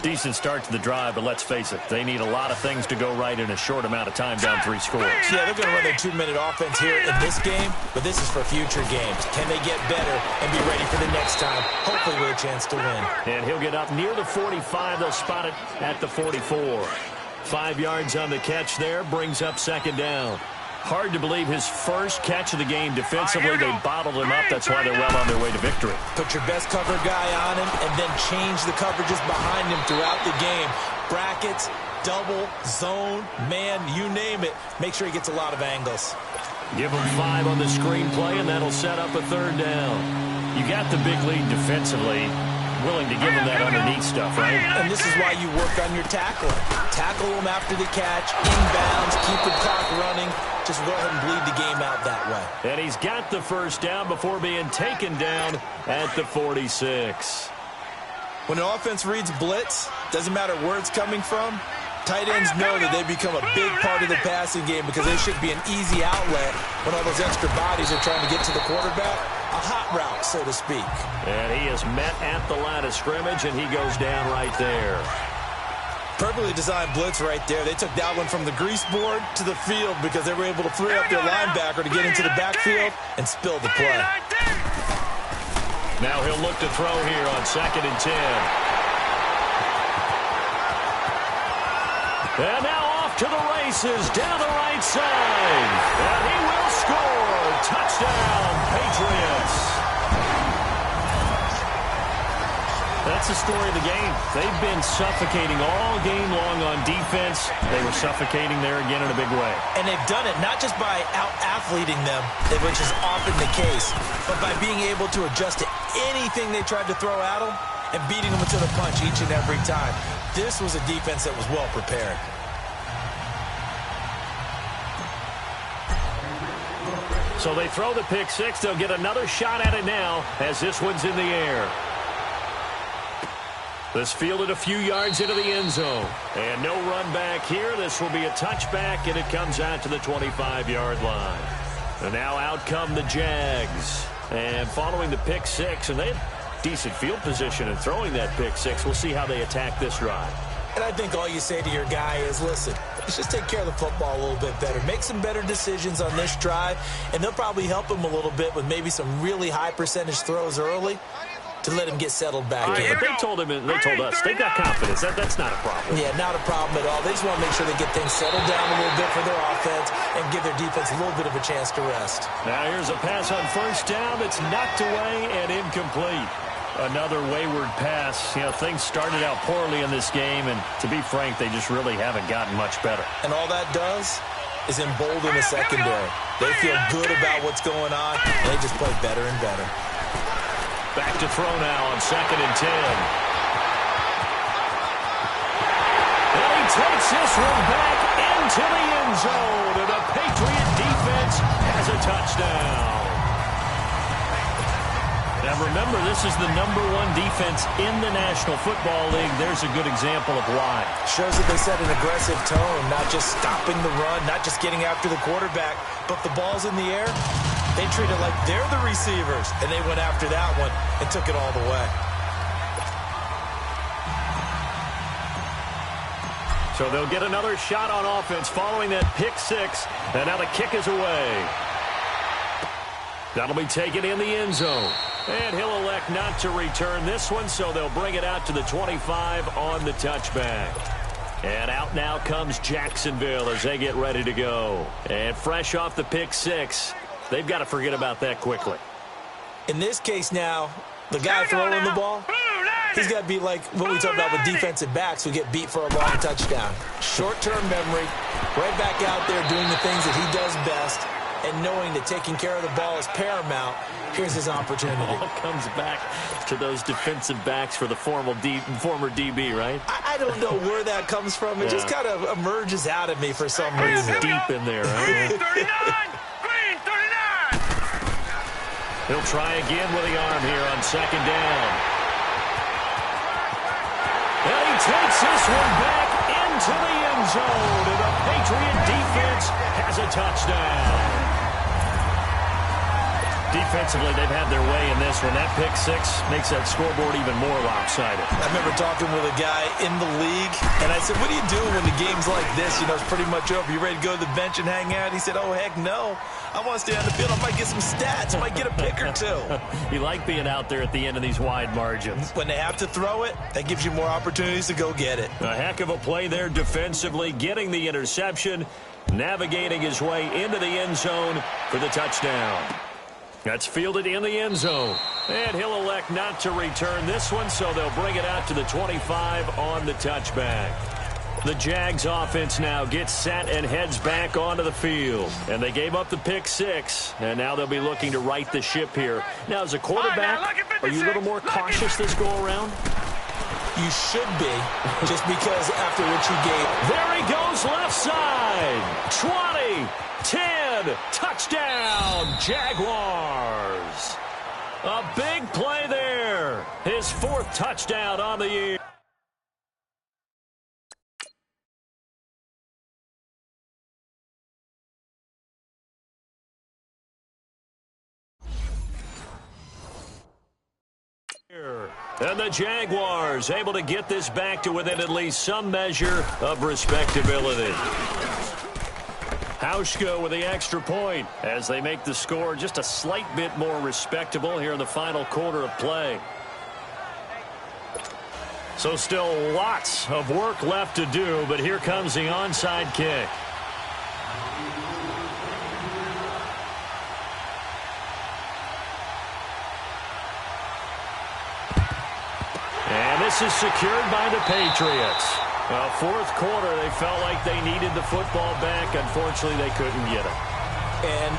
Decent start to the drive, but let's face it, they need a lot of things to go right in a short amount of time, down 3 scores. Yeah, they're going to run their 2-minute offense here in this game, but this is for future games. Can they get better and be ready for the next time, hopefully with a chance to win? And he'll get up near the 45. They'll spot it at the 44. 5 yards on the catch there, brings up 2nd down. Hard to believe his first catch of the game defensively. They bottled him up. That's why they're well on their way to victory. Put your best cover guy on him and then change the coverages behind him throughout the game. Brackets, double, zone, man, you name it. Make sure he gets a lot of angles. Give him 5 on the screenplay, and that'll set up a 3rd down. You got the big lead defensively. Willing to give him that underneath stuff, right? And this is why you work on your tackling. Tackle him after the catch, inbounds, keep the clock running. Just go ahead and bleed the game out that way. And he's got the first down before being taken down at the 46. When an offense reads blitz, doesn't matter where it's coming from, tight ends know that they become a big part of the passing game because they should be an easy outlet when all those extra bodies are trying to get to the quarterback. A hot route, so to speak. And he is met at the line of scrimmage, and he goes down right there. Perfectly designed blitz right there. They took that one from the grease board to the field because they were able to free up their linebacker to get into the backfield and spill the play. Now he'll look to throw here on 2nd and 10. And now off to the races down the right side. And he will score. Touchdown, Patriots. That's the story of the game. They've been suffocating all game long on defense. They were suffocating there again in a big way. And they've done it not just by out-athleting them, which is often the case, but by being able to adjust to anything they tried to throw at them and beating them to the punch each and every time. This was a defense that was well prepared. So they throw the pick six. They'll get another shot at it now as this one's in the air. This fielded a few yards into the end zone. And no run back here. This will be a touchback, and it comes out to the 25-yard line. And now out come the Jags. And following the pick six, and they have decent field position in throwing that pick six. We'll see how they attack this drive. And I think all you say to your guy is, listen, let's just take care of the football a little bit better. Make some better decisions on this drive, and they'll probably help him a little bit with maybe some really high percentage throws early to let him get settled back in. But they told him, and they told us, they've got confidence. That's not a problem. Yeah, not a problem at all. They just want to make sure they get things settled down a little bit for their offense and give their defense a little bit of a chance to rest. Now here's a pass on first down that's knocked away and incomplete. Another wayward pass. You know, things started out poorly in this game, and to be frank, they just really haven't gotten much better. And all that does is embolden the secondary. They feel good about what's going on, and they just play better and better. Back to throw now on 2nd and 10. And he takes this one back into the end zone, and the Patriot defense has a touchdown. Now remember, this is the #1 defense in the National Football League. There's a good example of why. Shows that they set an aggressive tone, not just stopping the run, not just getting after the quarterback, but the ball's in the air. They treat it like they're the receivers, and they went after that one and took it all the way. So they'll get another shot on offense following that pick six, and now the kick is away. That'll be taken in the end zone. And he'll elect not to return this one, so they'll bring it out to the 25 on the touchback. And out now comes Jacksonville as they get ready to go. And fresh off the pick six, they've got to forget about that quickly. In this case now, the guy throwing the ball, he's got to be like what we talked about with defensive backs who get beat for a long touchdown. Short-term memory, right back out there doing the things that he does best, and knowing that taking care of the ball is paramount. Here's his opportunity. It all comes back to those defensive backs for the former DB, right? I don't know where that comes from. It just kind of emerges out of me for some reason. Deep in there, right? Green 39! He'll try again with the arm here on 2nd down. And he takes this one back into the end zone, and the Patriot defense has a touchdown. Defensively, they've had their way in this one. That pick six makes that scoreboard even more lopsided. I remember talking with a guy in the league, and I said, what do you do when the game's like this? You know, it's pretty much over. You ready to go to the bench and hang out? He said, oh, heck no. I want to stay on the field. I might get some stats. I might get a pick or two. You like being out there at the end of these wide margins. When they have to throw it, that gives you more opportunities to go get it. A heck of a play there defensively, getting the interception, navigating his way into the end zone for the touchdown. That's fielded in the end zone. And he'll elect not to return this one, so they'll bring it out to the 25 on the touchback. The Jags offense now gets set and heads back onto the field. And they gave up the pick six, and now they'll be looking to right the ship here. Now, as a quarterback, are you a little more cautious this go-around? You should be, just because after what you gave. There he goes left side. 20, 10, touchdown, Jaguars. A big play there. His 4th touchdown on the year. Here. And the Jaguars able to get this back to within at least some measure of respectability. Hauschka with the extra point as they make the score just a slight bit more respectable here in the final quarter of play. So still lots of work left to do, but here comes the onside kick. And this is secured by the Patriots. Well, fourth quarter, they felt like they needed the football back. Unfortunately, they couldn't get it. And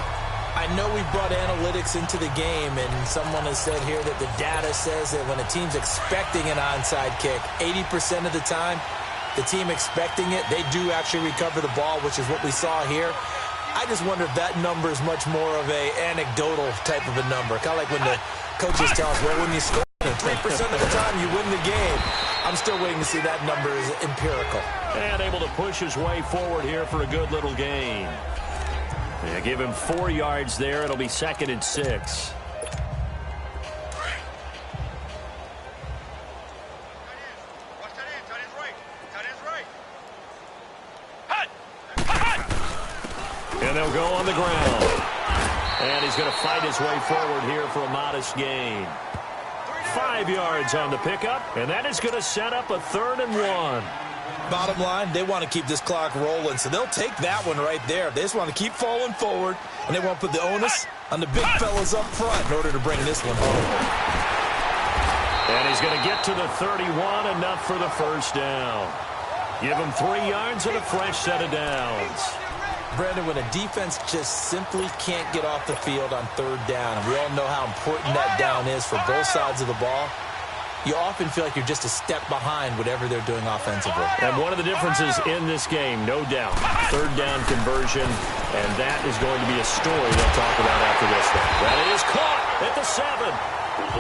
I know we brought analytics into the game, and someone has said here that the data says that when a team's expecting an onside kick, 80% of the time, the team expecting it, they do actually recover the ball, which is what we saw here. I just wonder if that number is much more of a anecdotal type of a number. Kind of like when the coaches tell us, well, when you score 3% of the time, you win the game. I'm still waiting to see that number is empirical. And able to push his way forward here for a good little gain. Yeah, give him 4 yards there. It'll be 2nd and 6. And they'll go on the ground. And he's going to fight his way forward here for a modest gain. 5 yards on the pickup, and that is going to set up a 3rd and 1. Bottom line, they want to keep this clock rolling, so they'll take that one right there. They just want to keep falling forward, and they want to put the onus on the big fellas up front in order to bring this one home. And he's going to get to the 31, enough for the first down. Give him 3 yards and a fresh set of downs. Brandon, when a defense just simply can't get off the field on 3rd down, and we all know how important that down is for both sides of the ball, you often feel like you're just a step behind whatever they're doing offensively. And one of the differences in this game, no doubt, 3rd down conversion, and that is going to be a story they'll talk about after this one. That is caught at the 7.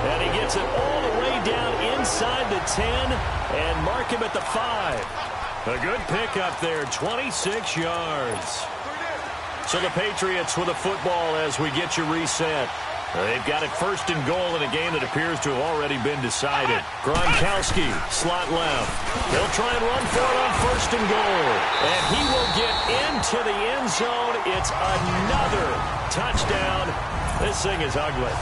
And he gets it all the way down inside the 10 and mark him at the 5. A good pickup there, 26 yards. So the Patriots with a football as we get you reset. They've got it 1st and goal in a game that appears to have already been decided. Gronkowski, slot left. They'll try and run for it on 1st and goal. And he will get into the end zone. It's another touchdown. This thing is ugly.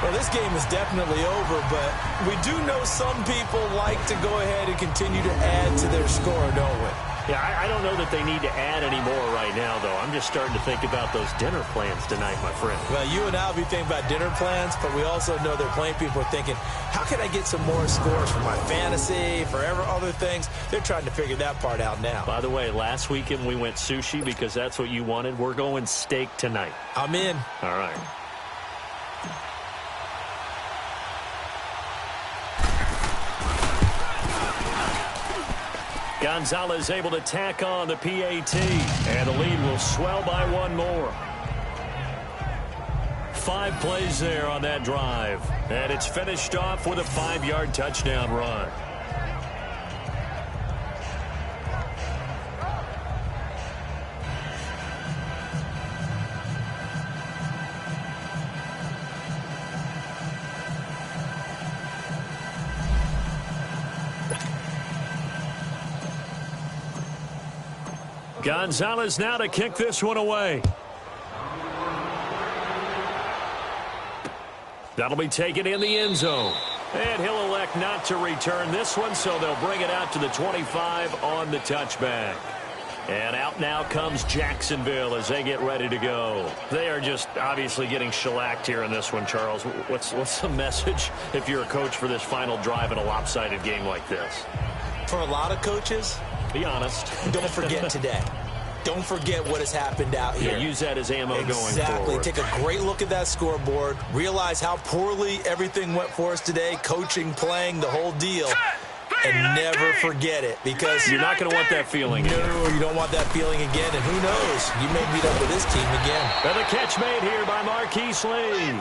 Well, this game is definitely over, but we do know some people like to go ahead and continue to add to their score, don't we? Yeah, I don't know that they need to add any more right now, though. I'm just starting to think about those dinner plans tonight, my friend. Well, you and I will be thinking about dinner plans, but we also know that plenty of people are thinking, how can I get some more scores for my fantasy, for other things? They're trying to figure that part out now. By the way, last weekend we went sushi because that's what you wanted. We're going steak tonight. I'm in. All right. Gonzalez able to tack on the PAT, and the lead will swell by 1 more. 5 plays there on that drive, and it's finished off with a 5-yard touchdown run. Gonzalez now to kick this one away. That'll be taken in the end zone. And he'll elect not to return this one, so they'll bring it out to the 25 on the touchback. And out now comes Jacksonville as they get ready to go. They are just obviously getting shellacked here in this one, Charles. What's the message if you're a coach for this final drive in a lopsided game like this? For a lot of coaches, be honest. Don't forget today. Don't forget what has happened out here. Yeah, use that as ammo going forward. Exactly. Take a great look at that scoreboard. Realize how poorly everything went for us today. Coaching, playing, the whole deal. And never forget it, because you're not going to want that feeling again. No, you don't want that feeling again. And who knows? You may meet up with this team again. And the catch made here by Marquise Lee.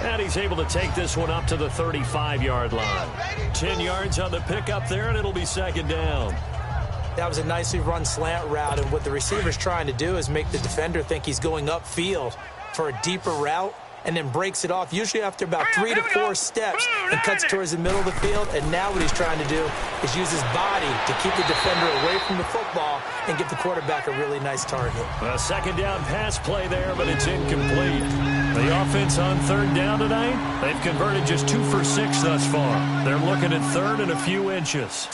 And he's able to take this one up to the 35-yard line. 10 yards on the pickup there, and it'll be 2nd down. That was a nicely run slant route, and what the receiver's trying to do is make the defender think he's going upfield for a deeper route, and then breaks it off, usually after about 3 to 4 steps, and cuts towards the middle of the field. And now what he's trying to do is use his body to keep the defender away from the football and give the quarterback a really nice target. A second down pass play there, but it's incomplete. The offense on third down tonight, they've converted just 2 for 6 thus far. They're looking at third and a few inches.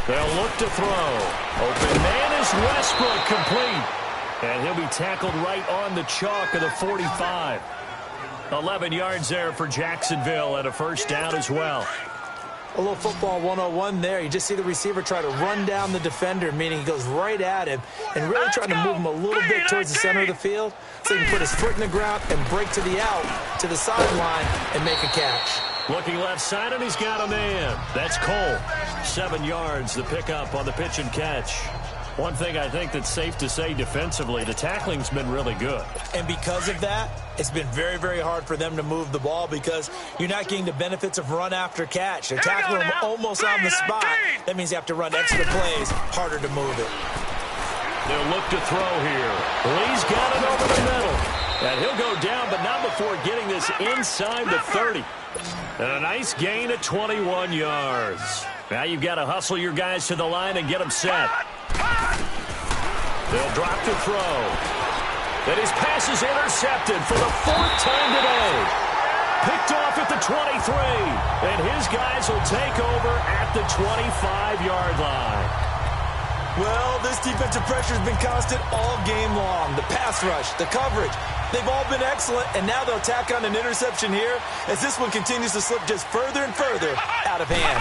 They'll look to throw. Open man is Westbrook, complete. And he'll be tackled right on the chalk of the 45. 11 yards there for Jacksonville and a first down as well. A little football 101 there. You just see the receiver try to run down the defender, meaning he goes right at him and really trying to move him a little bit towards the center of the field so he can put his foot in the ground and break to the out, to the sideline, and make a catch. Looking left side, and he's got a man. That's Cole. 7 yards, the pickup on the pitch and catch. One thing I think that's safe to say defensively, the tackling's been really good. And because of that, it's been very, very hard for them to move the ball because you're not getting the benefits of run after catch. They're tackling them almost on the spot. That means you have to run extra plays, harder to move it. They'll look to throw here. Lee's got it over the middle. And he'll go down, but not before getting this inside the 30. And a nice gain at 21 yards. Now you've got to hustle your guys to the line and get them set. They'll drop to throw. And his pass is intercepted for the 4th time today. Picked off at the 23. And his guys will take over at the 25-yard line. Well, this defensive pressure has been constant all game long. The pass rush, the coverage, they've all been excellent, and now they'll tack on an interception here as this one continues to slip just further and further out of hand.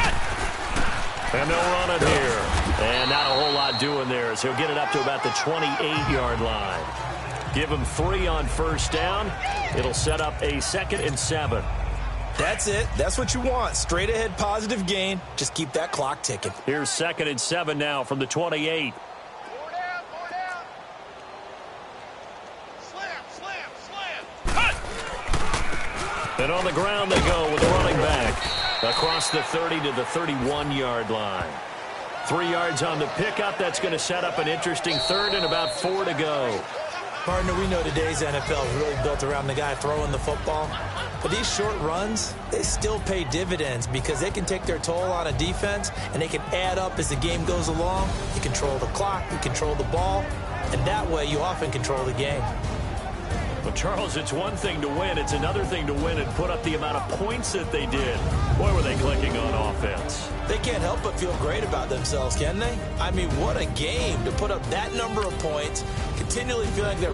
And they'll run it here. And not a whole lot doing there as he'll get it up to about the 28-yard line. Give him 3 on first down. It'll set up a 2nd and 7. That's it. That's what you want. Straight ahead positive gain. Just keep that clock ticking. Here's 2nd and 7 now from the 28. And on the ground they go with the running back. Across the 30 to the 31-yard line. 3 yards on the pickup. That's going to set up an interesting 3rd and about 4 to go. Partner, we know today's NFL is really built around the guy throwing the football. But these short runs, they still pay dividends because they can take their toll on a defense and they can add up as the game goes along. You control the clock, you control the ball, and that way you often control the game. Well, Charles, it's one thing to win. It's another thing to win and put up the amount of points that they did. Boy, were they clicking on offense. They can't help but feel great about themselves, can they? I mean, what a game to put up that number of points, continually feeling like they're